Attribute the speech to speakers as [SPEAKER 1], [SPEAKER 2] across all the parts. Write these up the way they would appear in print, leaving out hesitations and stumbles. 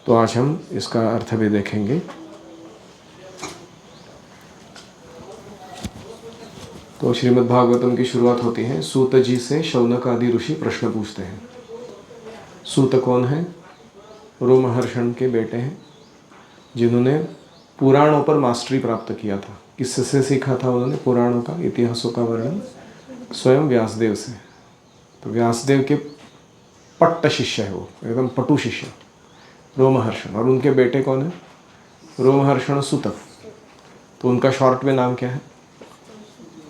[SPEAKER 1] तो आज हम इसका अर्थ भी देखेंगे। तो श्रीमद् भागवतम की शुरुआत होती है, सूत जी से शौनक आदि ऋषि प्रश्न पूछते हैं। सूत कौन है? रोमहर्षण के बेटे हैं, जिन्होंने पुराणों पर मास्टरी प्राप्त किया था। किससे सीखा था उन्होंने पुराणों का, इतिहासों का वर्णन? स्वयं व्यासदेव से। तो व्यासदेव के पट्ट शिष्य है वो, एकदम पटु शिष्य रोमहर्षण। और उनके बेटे कौन है? रोमहर्षण सुत। तो उनका शॉर्ट में नाम क्या है?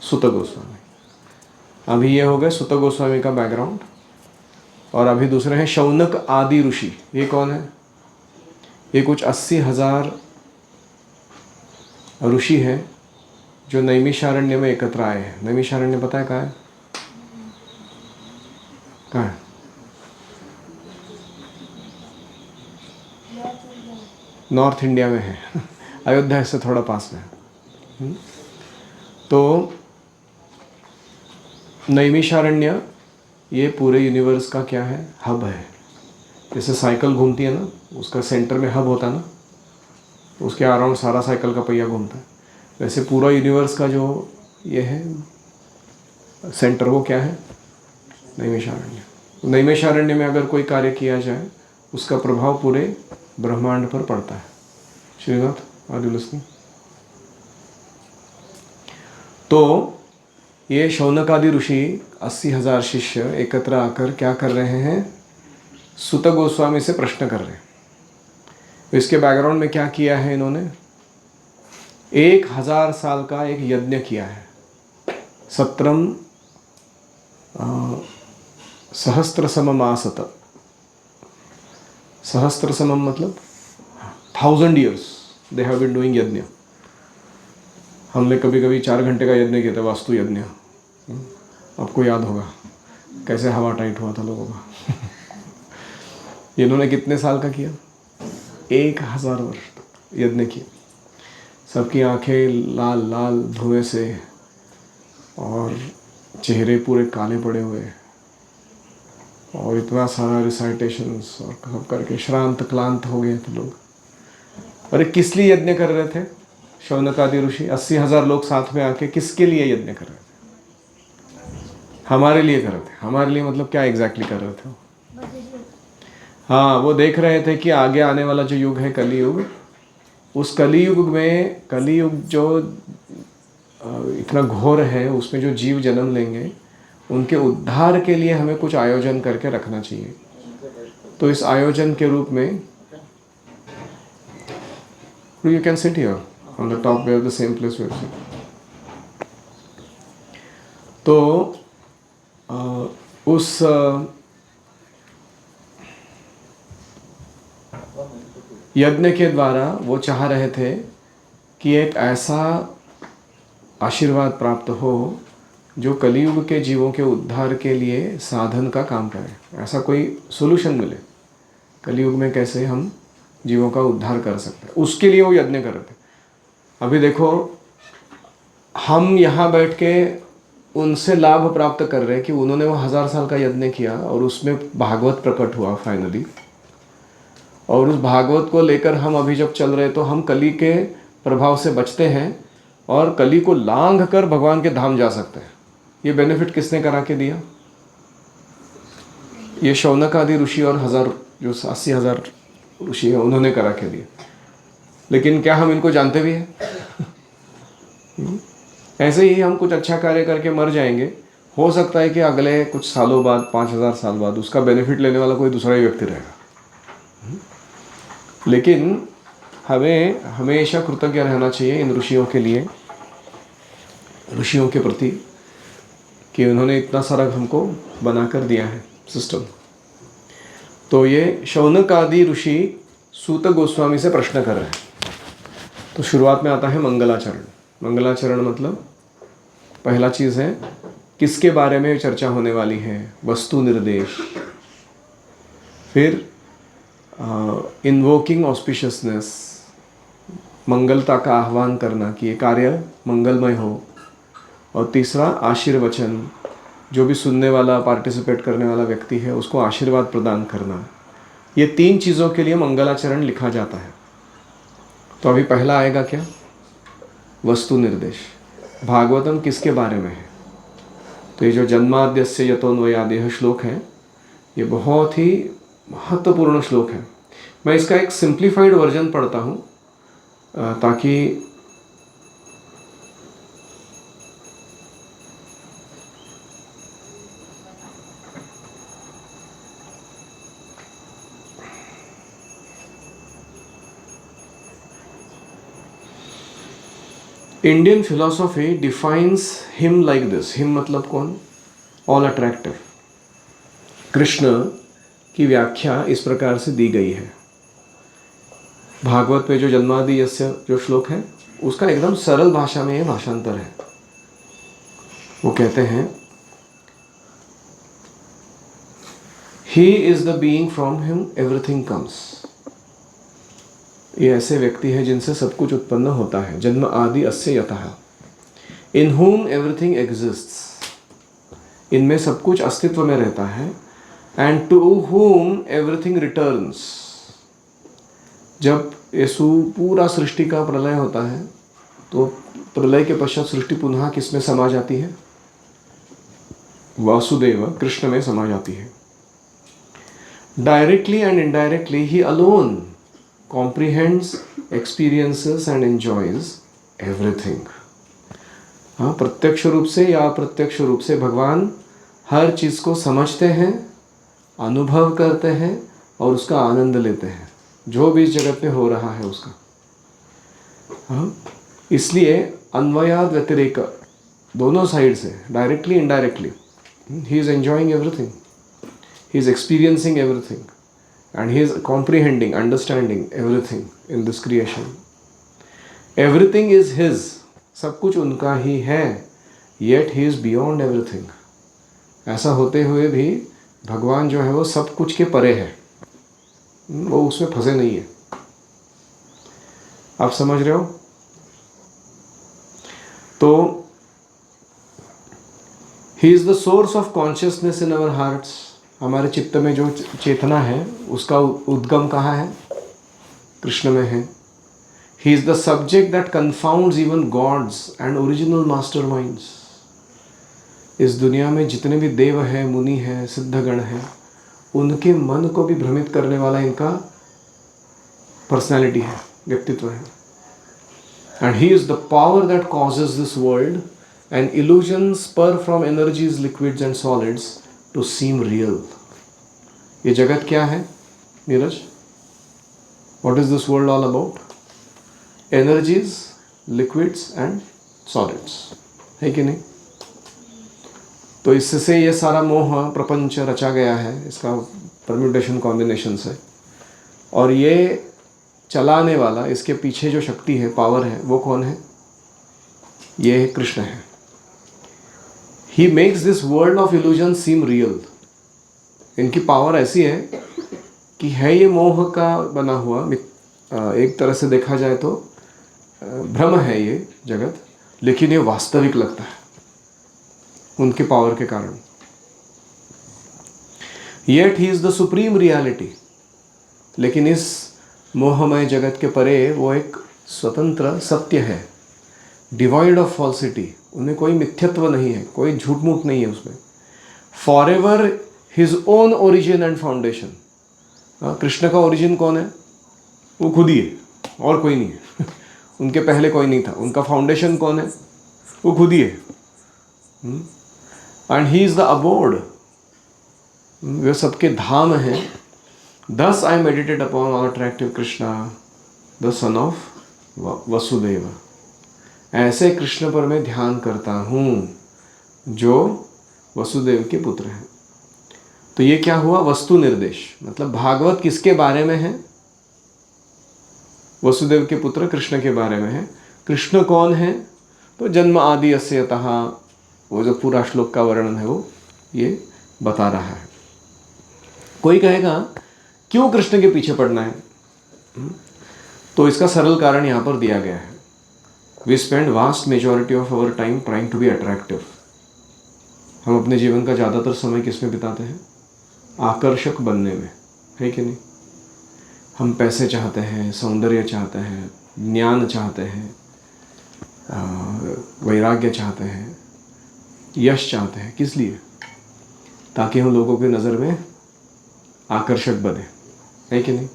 [SPEAKER 1] सुत गोस्वामी। अभी ये हो गए सुत गोस्वामी का बैकग्राउंड। और अभी दूसरे हैं शौनक आदि ऋषि। ये कौन है? ये कुछ 80,000 ऋषि हैं जो नैमिषारण्य में एकत्र आए हैं। नैमिषारण्य पता है कहाँ है? कहाँ है? नॉर्थ इंडिया में है। अयोध्या से थोड़ा पास में है। तो नैमिषारण्य ये पूरे यूनिवर्स का क्या है? हब है। जैसे साइकिल घूमती है ना, उसका सेंटर में हब होता है ना, उसके अराउंड सारा साइकिल का पहिया घूमता है। वैसे पूरा यूनिवर्स का जो ये है सेंटर, वो क्या है? नैमिषारण्य। नैमिषारण्य में अगर कोई कार्य किया जाए उसका प्रभाव पूरे ब्रह्मांड पर पड़ता है। श्रीनाथ आदिलक्ष्मी। तो ये शौनक आदि ऋषि 80,000 शिष्य एकत्र आकर क्या कर रहे हैं? सुत गोस्वामी से प्रश्न कर रहे हैं। तो इसके बैकग्राउंड में क्या किया है इन्होंने? 1000 साल का एक यज्ञ किया है। सत्रम सहस्त्र समम आसत। सहस्त्र समम मतलब 1000 years they have been doing yagya. हमने कभी कभी 4 घंटे का यज्ञ किया था, वास्तु यज्ञ। आपको याद होगा कैसे हवा टाइट हुआ था लोगों का। इन्होंने कितने साल का किया? 1000 वर्ष यज्ञ किया। सबकी आंखें लाल लाल धुएं से और चेहरे पूरे काले पड़े हुए, और इतना सारा रिसाइटेशंस और सब करके श्रांत क्लांत हो गए थे लोग। अरे किस लिए यज्ञ कर रहे थे शौनक आदि ऋषि? 80,000 लोग साथ में आके किसके लिए यज्ञ कर रहे थे? हमारे लिए कर रहे थे। हमारे लिए मतलब क्या एग्जैक्टली कर रहे थे? हाँ, वो देख रहे थे कि आगे आने वाला जो युग है कलियुग, उस कलियुग में, कलियुग जो इतना घोर है, उसमें जो जीव जन्म लेंगे उनके उद्धार के लिए हमें कुछ आयोजन करके रखना चाहिए। तो इस आयोजन के रूप में you can sit here on the top, where the same place where you sit. तो उस यज्ञ के द्वारा वो चाह रहे थे कि एक ऐसा आशीर्वाद प्राप्त हो जो कलियुग के जीवों के उद्धार के लिए साधन का काम करे। ऐसा कोई सोल्यूशन मिले कलियुग में, कैसे हम जीवों का उद्धार कर सकते हैं, उसके लिए वो यज्ञ कर रहे थे। अभी देखो, हम यहाँ बैठ के उनसे लाभ प्राप्त कर रहे हैं कि उन्होंने वो 1000 साल का यज्ञ किया और उसमें भागवत प्रकट हुआ फाइनली। और उस भागवत को लेकर हम अभी जब चल रहे, तो हम कली के प्रभाव से बचते हैं और कली को लांघ कर भगवान के धाम जा सकते हैं। ये बेनिफिट किसने करा के दिया? ये शौनक आदि ऋषि और जो 80,000 ऋषि है, उन्होंने करा के दिया। लेकिन क्या हम इनको जानते भी हैं? ऐसे ही हम कुछ अच्छा कार्य करके मर जाएंगे, हो सकता है कि अगले कुछ सालों बाद, 5000 साल बाद, उसका बेनिफिट लेने वाला कोई दूसरा ही व्यक्ति रहेगा। लेकिन हमें हमेशा कृतज्ञ रहना चाहिए इन ऋषियों के लिए, ऋषियों के प्रति, कि उन्होंने इतना सारा हमको बनाकर दिया है सिस्टम। तो ये शौनक आदि ऋषि सूत गोस्वामी से प्रश्न कर रहे हैं। तो शुरुआत में आता है मंगलाचरण। मंगलाचरण मतलब पहला चीज़ है किसके बारे में चर्चा होने वाली है? वस्तु निर्देश। फिर इन्वोकिंग ऑस्पिशियसनेस, मंगलता का आह्वान करना कि ये कार्य मंगलमय हो। और तीसरा आशीर्वचन, जो भी सुनने वाला, पार्टिसिपेट करने वाला व्यक्ति है उसको आशीर्वाद प्रदान करना, ये 3 चीज़ों के लिए मंगलाचरण लिखा जाता है। तो अभी पहला आएगा क्या? वस्तु निर्देश। भागवतम किसके बारे में है? तो ये जो जन्माद्यस्य यतोन्वयादेह श्लोक है, ये बहुत ही महत्वपूर्ण श्लोक है। मैं इसका एक सिंप्लीफाइड वर्जन पढ़ता हूँ ताकि Indian philosophy defines him like this. Him मतलब कौन? All attractive. कृष्ण की व्याख्या इस प्रकार से दी गई है। भागवत में जो जन्मादि यस्य जो श्लोक है उसका एकदम सरल भाषा में ये भाषांतर है। वो कहते हैं, ही is the being from him everything comes. ये ऐसे व्यक्ति है जिनसे सब कुछ उत्पन्न होता है। जन्म आदि अस्य यतः, इन हुम एवरीथिंग एग्जिस्ट्स। इनमें सब कुछ अस्तित्व में रहता है। And to whom everything returns. जब यीशु पूरा सृष्टि का प्रलय होता है तो प्रलय के पश्चात सृष्टि पुनः किसमें समा जाती है? वासुदेव कृष्ण में समा जाती है। Directly and indirectly he alone comprehends, experiences and enjoys everything। हाँ, प्रत्यक्ष रूप से या अप्रत्यक्ष रूप से भगवान हर चीज़ को समझते हैं, अनुभव करते हैं और उसका आनंद लेते हैं, जो भी इस जगत में हो रहा है उसका। हाँ, इसलिए अन्वयाद व्यतिरेक, दोनों साइड से, directly indirectly, he is enjoying everything, he is experiencing everything and he is comprehending, understanding everything in this creation. Everything is his, सब कुछ उनका ही है, yet he is beyond everything। ऐसा होते हुए भी भगवान जो है वो सब कुछ के परे है, वो उसमें फंसे नहीं है। आप समझ रहे हो? तो he is the source of consciousness in our hearts। हमारे चित्त में जो चेतना है उसका उद्गम कहाँ है? कृष्ण में है। He is the subject that confounds even gods and original master minds. इस दुनिया में जितने भी देव हैं, मुनि हैं, सिद्धगण हैं, उनके मन को भी भ्रमित करने वाला इनका पर्सनैलिटी है, व्यक्तित्व है। And he is the power that causes this world and illusion spur from energies, liquids and solids to seem real. ये जगत क्या है Neeraj? What is this world all about? Energies, liquids and solids, है कि नहीं? तो इससे ये सारा मोह प्रपंच रचा गया है, इसका परम्यूटेशन कॉम्बिनेशन से। और ये चलाने वाला, इसके पीछे जो शक्ति है, पावर है, वो कौन है? ये कृष्ण है। He makes this world of illusion seem real। इनकी पावर ऐसी है कि है ये मोह का बना हुआ, एक तरह से देखा जाए तो भ्रम है ये जगत, लेकिन ये वास्तविक लगता है उनके पावर के कारण। Yet he is the supreme reality। लेकिन इस मोहमय जगत के परे वो एक स्वतंत्र सत्य है, डिवाइड ऑफ फॉल्सिटी। उनमें कोई मिथ्यत्व नहीं है, कोई झूठ मूठ नहीं है उसमें। For ever his own origin and foundation. Krishna का ओरिजिन कौन है? वो खुद ही है और कोई नहीं है। उनके पहले कोई नहीं था। उनका फाउंडेशन कौन है? वो खुद ही है। And he is the abode, वे सबके धाम हैं। Thus I meditate upon all attractive Krishna the son of Vasudev. ऐसे कृष्ण पर मैं ध्यान करता हूँ जो वसुदेव के पुत्र हैं। तो ये क्या हुआ? वस्तु निर्देश। मतलब भागवत किसके बारे में है? वसुदेव के पुत्र कृष्ण के बारे में है। कृष्ण कौन है? तो जन्म आदि अस्य यतः, वो जो पूरा श्लोक का वर्णन है वो ये बता रहा है। कोई कहेगा क्यों कृष्ण के पीछे पड़ना है? तो इसका सरल कारण यहाँ पर दिया गया है। We spend vast majority of our time trying to be attractive। हम अपने जीवन का ज़्यादातर समय किस में बिताते हैं? आकर्षक बनने में, है कि नहीं? हम पैसे चाहते हैं, सौंदर्य चाहते हैं, ज्ञान चाहते हैं, वैराग्य चाहते हैं, यश चाहते हैं। किस लिए? ताकि हम लोगों की नज़र में आकर्षक बने, है कि नहीं?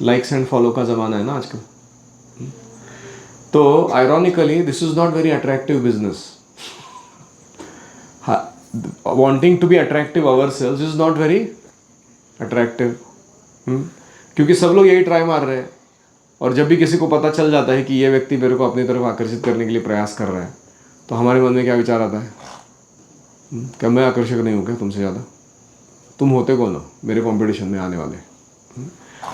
[SPEAKER 1] लाइक्स एंड फॉलो का ज़माना है ना आजकल। तो ironically this is not very attractive business. Wanting to be attractive ourselves is not very attractive, क्योंकि सब लोग यही ट्राई मार रहे हैं। और जब भी किसी को पता चल जाता है कि ये व्यक्ति मेरे को अपनी तरफ आकर्षित करने के लिए प्रयास कर रहा है, तो हमारे मन में क्या विचार आता है? क्या मैं आकर्षक नहीं हूँ क्या तुमसे ज़्यादा? तुम होते कौन हो मेरे कंपटीशन में आने वाले?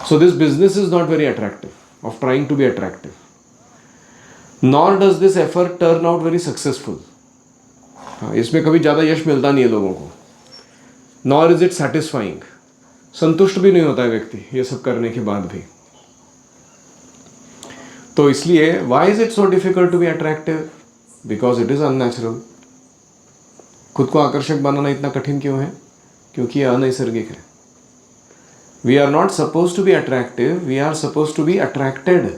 [SPEAKER 1] So this business is not very attractive of trying to be attractive, nor does this effort turn out very successful. इसमें कभी ज़्यादा यश मिलता नहीं है लोगों को, नॉर इज इट सेटिस्फाइंग। संतुष्ट भी नहीं होता है व्यक्ति ये सब करने के बाद भी। तो इसलिए why is it so difficult to be attractive? Because it is unnatural. खुद को आकर्षक बनाना इतना कठिन क्यों है? क्योंकि यह अनैसर्गिक है। We are not suppose to be attractive, we are suppose to be attracted.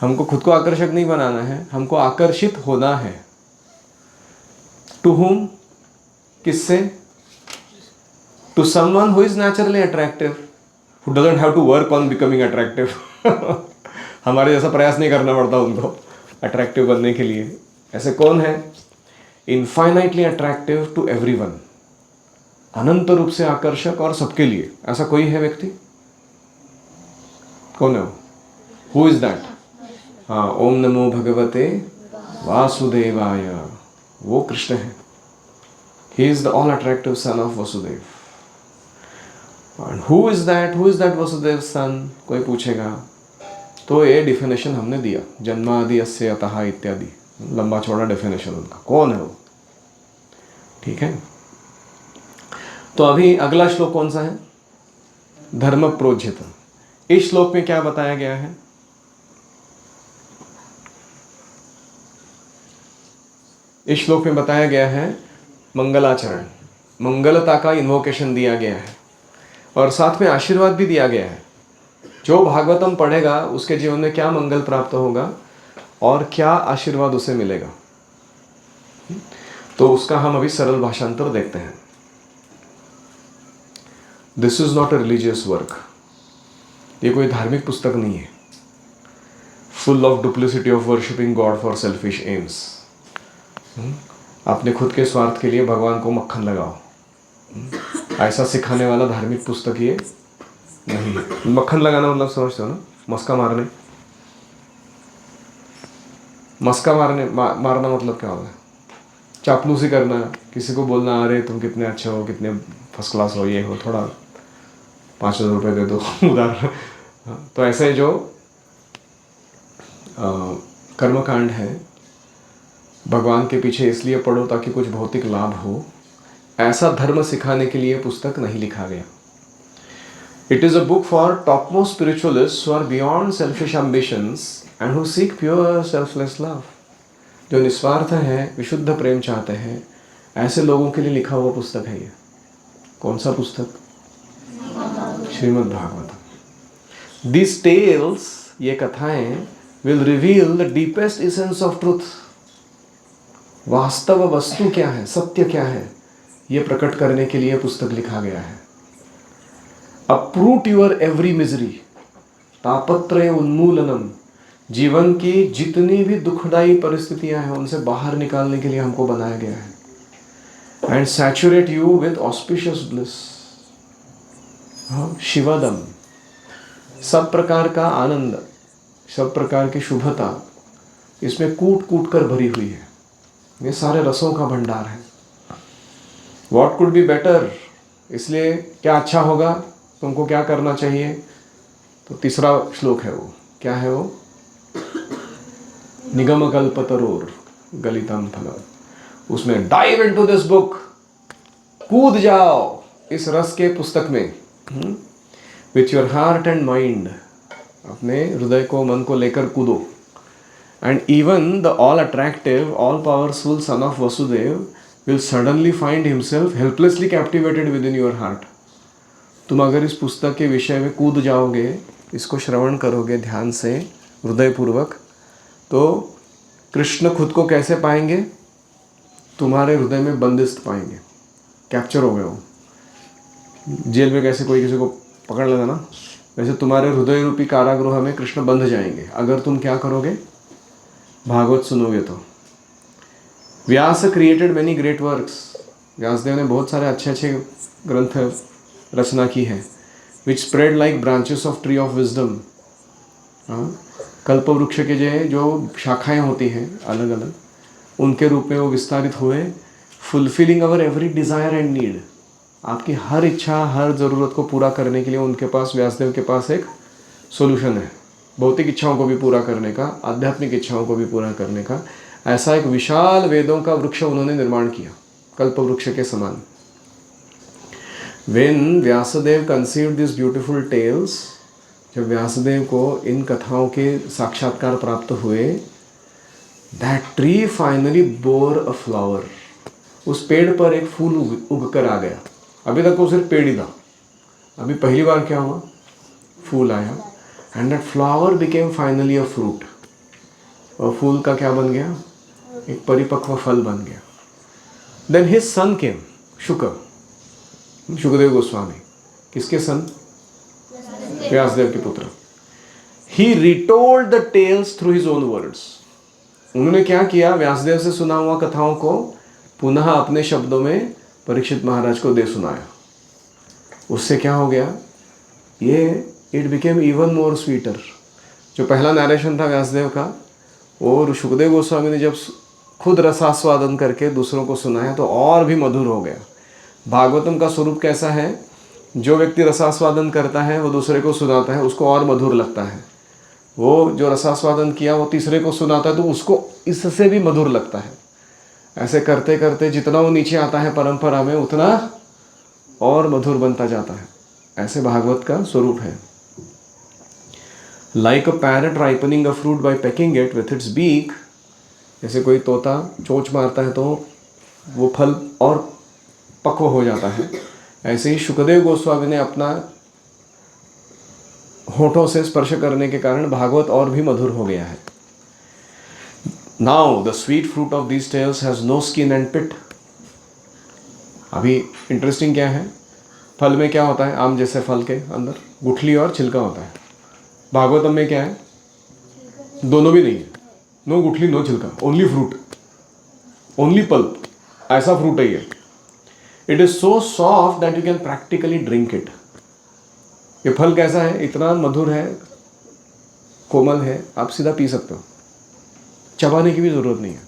[SPEAKER 1] हमको खुद को आकर्षक नहीं बनाना है, हमको आकर्षित होना है। To whom? किससे? To someone who is naturally attractive, who doesn't have to work on becoming attractive. हमारे जैसा प्रयास नहीं करना पड़ता उनको अट्रैक्टिव बनने के लिए। ऐसे कौन है? इनफाइनाइटली अट्रैक्टिव टू एवरीवन, अनंत रूप से आकर्षक और सबके लिए। ऐसा कोई है व्यक्ति? कौन है वो? Who is that? हाँ, ओम नमो भगवते वासुदेवाय, वो कृष्ण है। He is the all attractive son of Vasudev. And who is that Vasudev son? कोई पूछेगा तो ये डिफिनेशन हमने दिया, जन्मादि अस्य अतः इत्यादि, लंबा चौड़ा डेफिनेशन उनका। कौन है वो? ठीक है। तो अभी अगला श्लोक कौन सा है? धर्म प्रोज्झित। इस श्लोक में क्या बताया गया है? इस श्लोक में बताया गया है मंगलाचरण, मंगलता का इन्वोकेशन दिया गया है और साथ में आशीर्वाद भी दिया गया है। जो भागवतम पढ़ेगा उसके जीवन में क्या मंगल प्राप्त होगा और क्या आशीर्वाद उसे मिलेगा, तो उसका हम अभी सरल भाषांतर देखते हैं। This is not a religious work, ये कोई धार्मिक पुस्तक नहीं है full of duplicity of worshipping God for selfish AIIMS. अपने खुद के स्वार्थ के लिए भगवान को मक्खन लगाओ, ऐसा सिखाने वाला धार्मिक पुस्तक ये नहीं है। मक्खन लगाना मतलब समझते हो ना? मस्का मारने। मस्का मारना मतलब क्या होता है? चापलूसी करना, किसी को बोलना अरे तुम कितने अच्छे हो, कितने फर्स्ट क्लास हो, ये हो, थोड़ा 5,000 रुपये दे दो उधार। तो ऐसे जो कर्मकांड है, भगवान के पीछे इसलिए पढ़ो ताकि कुछ भौतिक लाभ हो, ऐसा धर्म सिखाने के लिए पुस्तक नहीं लिखा गया। It is a book for topmost spiritualists who are beyond selfish ambitions and who seek pure selfless love. जो निस्वार्थ हैं, विशुद्ध प्रेम चाहते हैं, ऐसे लोगों के लिए लिखा हुआ पुस्तक है ये। कौन सा पुस्तक? श्रीमद् भागवत। These tales, ये कथाएं, will reveal the deepest essence of truth. वास्तव वस्तु क्या है, सत्य क्या है, ये प्रकट करने के लिए पुस्तक लिखा गया है। अप्रूट योर एवरी मिजरी, तापत्रय उन्मूलनम, जीवन की जितनी भी दुखदायी परिस्थितियां हैं उनसे बाहर निकालने के लिए हमको बनाया गया है। And saturate you with auspicious bliss, शिवदम, सब प्रकार का आनंद, सब प्रकार की शुभता इसमें कूट कूट कर भरी हुई है। ये सारे रसों का भंडार है। What could be better? इसलिए क्या अच्छा होगा, तुमको क्या करना चाहिए? तो तीसरा श्लोक है वो, क्या है वो? निगम कल्पतरोर गलितम फलम। उसमें डाइव इनटू दिस बुक, कूद जाओ इस रस के पुस्तक में, with your heart and mind, अपने हृदय को, मन को लेकर कूदो। And even the all attractive, all powerful sun of Vasudev will suddenly find himself helplessly captivated within your heart. तुम अगर इस पुस्तक के विषय में कूद जाओगे, इसको श्रवण करोगे ध्यान से, हृदयपूर्वक, तो कृष्ण खुद को कैसे पाएंगे? तुम्हारे हृदय में बंदिस्त पाएंगे, कैप्चर हो गए हो। जेल में कैसे कोई किसी को पकड़ लेगा ना, वैसे तुम्हारे हृदय रूपी कारागृह में कृष्ण बंध जाएंगे अगर तुम क्या करोगे? भागवत सुनोगे तो। Vyas created many great works, Vyasdev ने बहुत सारे अच्छे अच्छे ग्रंथ रचना की है, which spread like branches of tree of wisdom. कल्प वृक्ष के जो शाखाएं होती हैं अलग अलग, उनके रूप में वो विस्तारित हुए, fulfilling our every desire and need. आपकी हर इच्छा, हर ज़रूरत को पूरा करने के लिए उनके पास, व्यासदेव के पास एक सॉल्यूशन है। भौतिक इच्छाओं को भी पूरा करने का, आध्यात्मिक इच्छाओं को भी पूरा करने का, ऐसा एक विशाल वेदों का वृक्ष उन्होंने निर्माण किया, कल्प वृक्ष के समान। When Vyasdev conceived these beautiful tales, जब व्यासदेव को इन कथाओं के साक्षात्कार प्राप्त हुए, that tree finally bore a flower. उस पेड़ पर एक फूल उग कर आ गया। अभी तक वो सिर्फ पेड़ ही था, अभी पहली बार क्या हुआ? फूल आया। And that flower became finally a fruit. और फूल का क्या बन गया? एक परिपक्व फल बन गया। Then his son came, Shukdev Goswami. किसके सन? व्यासदेव के पुत्र। He retold the tales through his own words. उन्होंने क्या किया? व्यासदेव से सुना हुआ कथाओं को पुनः अपने शब्दों में परीक्षित महाराज को दे सुनाया। उससे क्या हो गया? ये it became even more sweeter. जो पहला नरेशन था व्यासदेव का, और शुकदेव गोस्वामी ने जब खुद रसास्वादन करके दूसरों को सुनाया तो और भी मधुर हो गया। भागवतम का स्वरूप कैसा है? जो व्यक्ति रसास्वादन करता है वो दूसरे को सुनाता है, उसको और मधुर लगता है। वो जो रसास्वादन किया वो तीसरे को सुनाता है तो उसको इससे भी मधुर लगता है। ऐसे करते करते जितना वो नीचे आता है परंपरा में, उतना और मधुर बनता जाता है। ऐसे भागवत का स्वरूप है। Like a parrot ripening a fruit by pecking it with its beak, जैसे कोई तोता चोंच मारता है तो वो फल और पक्व हो जाता है, ऐसे ही शुकदेव गोस्वामी ने अपना होठों से स्पर्श करने के कारण भागवत और भी मधुर हो गया है। Now the sweet fruit of these tales has no skin and pit. अभी इंटरेस्टिंग क्या है? फल में क्या होता है? आम जैसे फल के अंदर गुठली और छिलका होता है। भागवतम में क्या है? दोनों भी नहीं है। नो गुठली नो छिलका, ओनली फ्रूट, ओनली पल्प। ऐसा फ्रूट है ये। It is so soft that you can practically drink it. ये फल कैसा है? इतना मधुर है, कोमल है, आप सीधा पी सकते हो, चबाने की भी जरूरत नहीं है।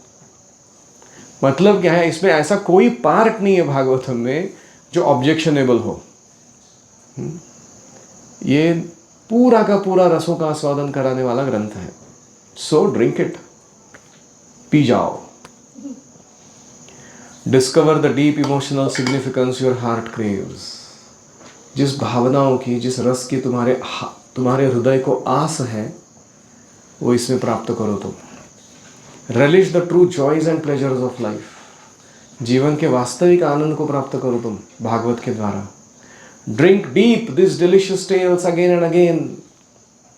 [SPEAKER 1] मतलब क्या है? इसमें ऐसा कोई पार्ट नहीं है भागवतम में जो ऑब्जेक्शनेबल हो। ये पूरा का पूरा रसों का आस्वादन कराने वाला ग्रंथ है। सो ड्रिंक इट, पी जाओ। Discover the deep emotional significance your heart craves. जिस भावनाओं की, जिस रस की तुम्हारे हृदय को आस है, वो इसमें प्राप्त करो तुम। Release the true joys and pleasures of life. जीवन के वास्तविक आनंद को प्राप्त करो तुम भागवत के द्वारा। Drink deep this delicious tales again and again.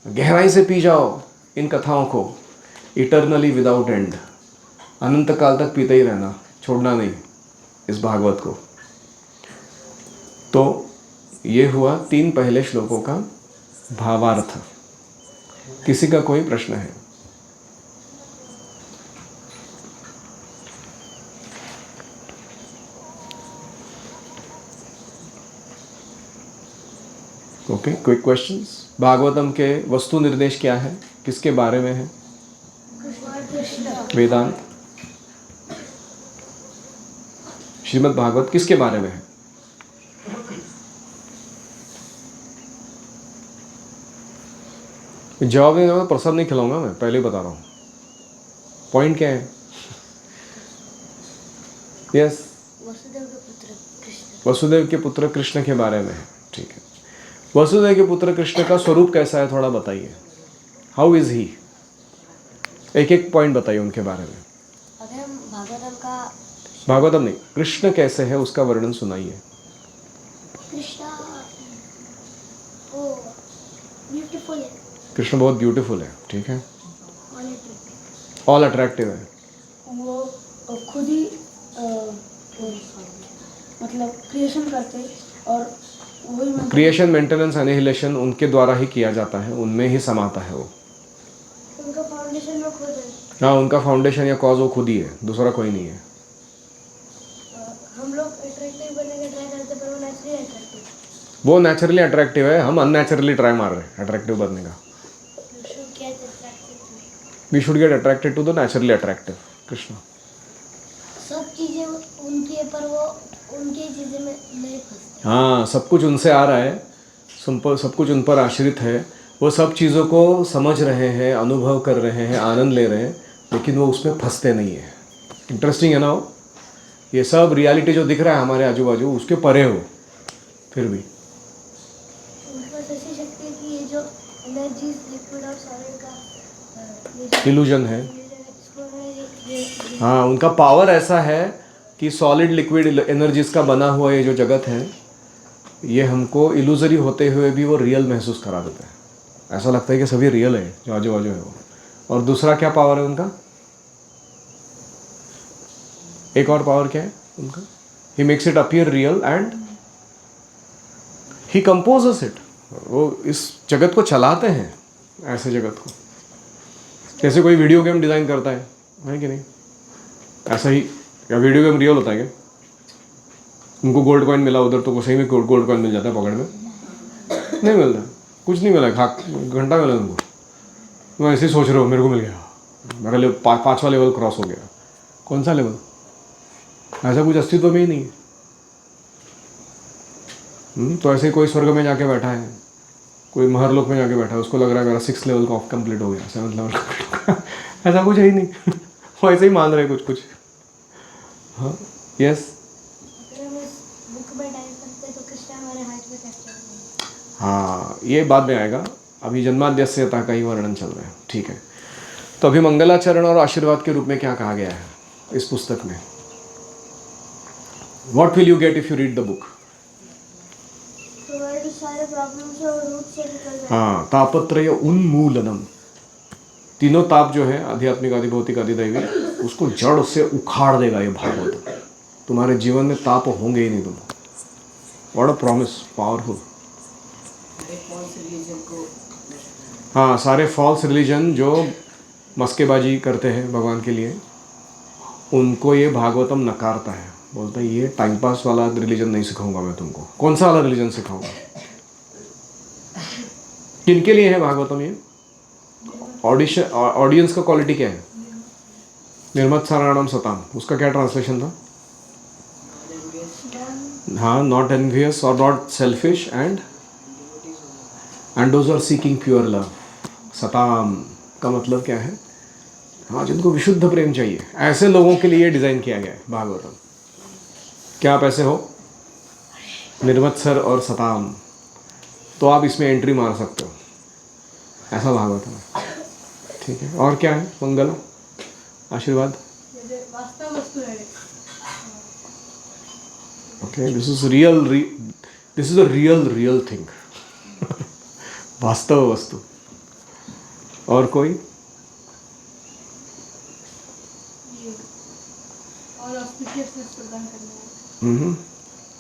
[SPEAKER 1] गहराई से पी जाओ इन कथाओं को, इटर्नली विदाउट एंड। अनंत काल तक पीते ही रहना, छोड़ना नहीं इस भागवत को। तो ये हुआ 3 पहले श्लोकों का भावार्थ। किसी का कोई प्रश्न है? Okay, quick questions. भागवतम के वस्तु निर्देश क्या है? किसके बारे में है? वेदांत। श्रीमद् भागवत किसके बारे में है? जवाब देने में प्रसाद नहीं खिलाऊंगा मैं, पहले ही बता रहा हूँ। पॉइंट क्या है? यस, वसुदेव के पुत्र कृष्ण के बारे में है। ठीक है, वसुदेव के पुत्र कृष्ण का स्वरूप कैसा है थोड़ा बताइए। How is he? एक एक पॉइंट बताइए उनके बारे में।
[SPEAKER 2] अगर हम भागवतम का
[SPEAKER 1] भागवतम नहीं, कृष्ण कैसे है उसका वर्णन सुनाइए।
[SPEAKER 2] कृष्णा वो ब्यूटीफुल है,
[SPEAKER 1] कृष्ण बहुत ब्यूटीफुल है, ठीक है,
[SPEAKER 2] और attractive।
[SPEAKER 1] ऑल अट्रैक्टिव है।
[SPEAKER 2] वो खुद ही मतलब क्रिएशन करते और वही मतलब
[SPEAKER 1] क्रिएशन, मेंटेनेंस, एनिहिलेशन उनके द्वारा ही किया जाता है, उनमें ही समाता है वो।
[SPEAKER 2] उनका फाउंडेशन में खुद है।
[SPEAKER 1] हाँ, उनका फाउंडेशन या कॉज वो खुद ही है, दूसरा कोई नहीं है।
[SPEAKER 2] हम लोग अट्रैक्टिव बनने का ट्राई करते पर वो नेचुरली अट्रैक्टिव।
[SPEAKER 1] वो नेचुरली अट्रैक्टिव है, हम अननेचुरली ट्राई मार रहे हैं अट्रैक्टिव बनने का। We should get attracted to the naturally attractive Krishna.
[SPEAKER 2] सब चीजें उनकी है पर वो उनकी चीजें में नहीं फंसते।
[SPEAKER 1] हाँ, सब कुछ उनसे आ रहा है, सब कुछ उन पर आश्रित है, वो सब चीज़ों को समझ रहे हैं, अनुभव कर रहे हैं, आनंद ले रहे हैं, लेकिन वो उसमें फंसते नहीं है। इंटरेस्टिंग है ना वो, ये सब रियलिटी जो दिख रहा है हमारे आजू बाजू उसके परे हो, फिर भी
[SPEAKER 2] उनके पास ऐसी शक्ति है कि ये जो एनर्जी लिक्विड और सॉलिड का
[SPEAKER 1] इल्यूजन है। हाँ, उनका पावर ऐसा है कि सॉलिड लिक्विड एनर्जीज का बना हुआ ये जो जगत है, ये हमको इल्यूजरी होते हुए भी वो रियल महसूस करा देता है। ऐसा लगता है कि सभी रियल है जो आजू बाजू है वो। और दूसरा क्या पावर है उनका, एक और पावर क्या है उनका, he makes it appear real and he composes it. वो इस जगत को चलाते हैं, ऐसे जगत को, जैसे कोई वीडियो गेम डिज़ाइन करता है कि नहीं, ऐसा ही। क्या वीडियो गेम रियल होता है क्या? उनको गोल्ड कॉइन मिला उधर तो सही में गोल्ड कॉइन मिल जाता है पकड़ में? नहीं मिलता, कुछ नहीं मिला, घंटा मिला उनको। तुम ऐसे ही सोच रहे हो मेरे को मिल गया, मेरा लेवल 5वां लेवल क्रॉस हो गया। कौन सा लेवल? ऐसा कुछ अस्तित्व में ही नहीं है। तो ऐसे ही कोई स्वर्ग में जाके बैठा है, कोई महरलोक में जाके बैठा है, उसको लग रहा है मेरा 6th लेवल का कंप्लीट हो गया, 7th लेवल कंप्लीट हो गया। ऐसा कुछ है ही नहीं। वो ऐसे ही मान रहे कुछ कुछ। हाँ, यस। हाँ, ये बाद में आएगा, अभी जन्माद्यस्यता का ही वर्णन चल रहा है, ठीक है। तो अभी मंगलाचरण और आशीर्वाद के रूप में क्या कहा गया है इस पुस्तक में? What will you get if you read the book?
[SPEAKER 2] सारे प्रॉब्लम से और रूट से निकल जाए।
[SPEAKER 1] हाँ, तापत्रय उन्मूलनम, तीनों ताप जो है आध्यात्मिक, आदि भौतिक, आदि दैविक, उसको जड़ से उखाड़ देगा ये भागवत। तुम्हारे जीवन में ताप होंगे ही नहीं तुम। What a promise, powerful. हाँ, सारे फॉल्स रिलीजन जो मस्केबाजी करते हैं भगवान के लिए, उनको ये भागवतम नकारता है, बोलता है ये टाइम पास वाला रिलीजन नहीं सिखाऊंगा मैं तुमको। कौन सा वाला रिलीजन सिखाऊंगा? किनके लिए है भागवतम ये? ऑडियंस का क्वालिटी क्या है? निर्मत्सराणाम सताम, उसका क्या ट्रांसलेशन था? हाँ, नॉट एनवियस और not selfish and those are seeking pure love. सताम का मतलब क्या है? हाँ, जिनको विशुद्ध प्रेम चाहिए, ऐसे लोगों के लिए डिज़ाइन किया गया है भागवतम। क्या आप ऐसे हो, निर्मत्सर और सताम, तो आप इसमें एंट्री मार सकते हो, ऐसा भागवतम है, ठीक है। और क्या है? मंगल, आशीर्वाद।
[SPEAKER 2] वास्तव वस्तु है।
[SPEAKER 1] Okay, this is real, this is a real thing. वास्तव वस्तु। और कोई?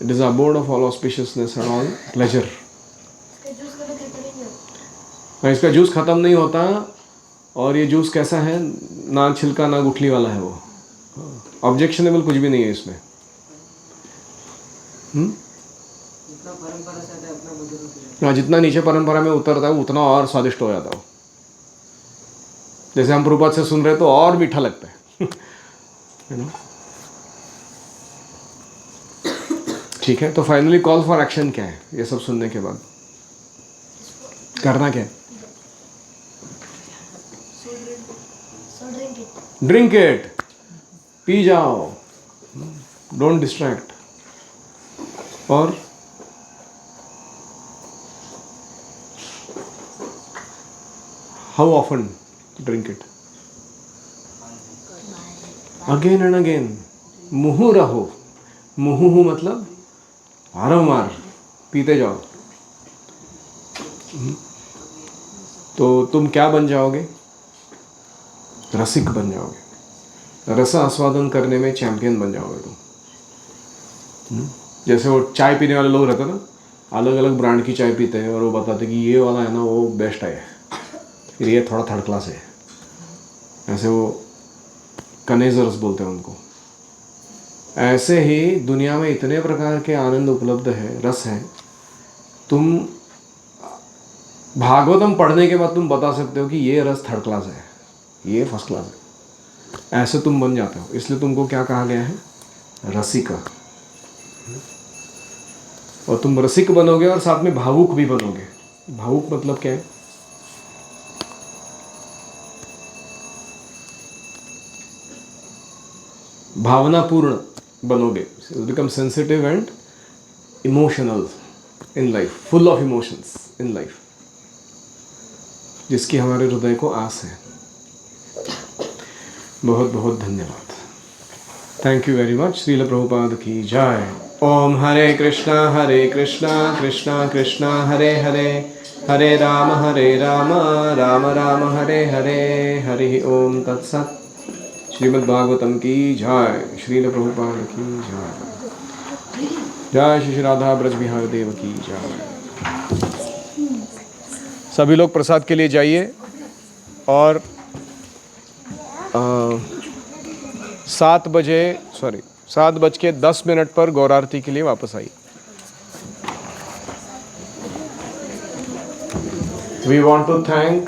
[SPEAKER 1] It is abode of all auspiciousness and all pleasure. इसका जूस खत्म नहीं होता, और ये जूस कैसा है? ना छिलका ना गुठली वाला है वो। ऑब्जेक्शनेबल कुछ भी नहीं है इसमें। हाँ, जितना नीचे परंपरा में उतरता है उतना और स्वादिष्ट हो जाता है। जैसे हम प्रभुपाद से सुन रहे तो और मीठा लगता है ना। ठीक है, तो फाइनली कॉल फॉर एक्शन क्या है ये सब सुनने के बाद? करना क्या है? ड्रिंक इट, पी जाओ, डोंट डिस्ट्रैक्ट। और how often drink it? Again and again. मुहु रहो, मुहु मतलब वारंवार पीते जाओ। तो तुम क्या बन जाओगे? रसिक बन जाओगे, रस आस्वादन करने में चैंपियन बन जाओगे तुम। जैसे वो चाय पीने वाले लोग रहते हैं ना, अलग अलग ब्रांड की चाय पीते हैं और वो बताते कि ये वाला है ना वो बेस्ट है, फिर ये थोड़ा थर्ड क्लास है। ऐसे वो कनेजर्स बोलते हैं उनको। ऐसे ही दुनिया में इतने प्रकार के आनंद उपलब्ध है, रस है। तुम भागवतम पढ़ने के बाद तुम बता सकते हो कि ये रस थर्ड क्लास है, ये फर्स्ट क्लास है। ऐसे तुम बन जाते हो। इसलिए तुमको क्या कहा गया है? रसिक। और तुम रसिक बनोगे और साथ में भावुक भी बनोगे। भावुक मतलब क्या है? भावनापूर्ण बनोगे। Become sensitive and emotional in life, full of emotions in life, जिसकी हमारे हृदय को आस है। बहुत बहुत धन्यवाद। Thank you very much. Srila Prabhupada की जय। ओम हरे कृष्णा कृष्णा कृष्णा हरे हरे, हरे राम राम राम हरे हरे। हरि ओम तत्सत। श्रीमद् भागवतम की जय। श्रील प्रभुपाद की जय। जय श्री राधा ब्रज बिहार देव की जय। सभी लोग प्रसाद के लिए जाइए और 7:10 पर गौर आरती के लिए वापस आइए। We want to thank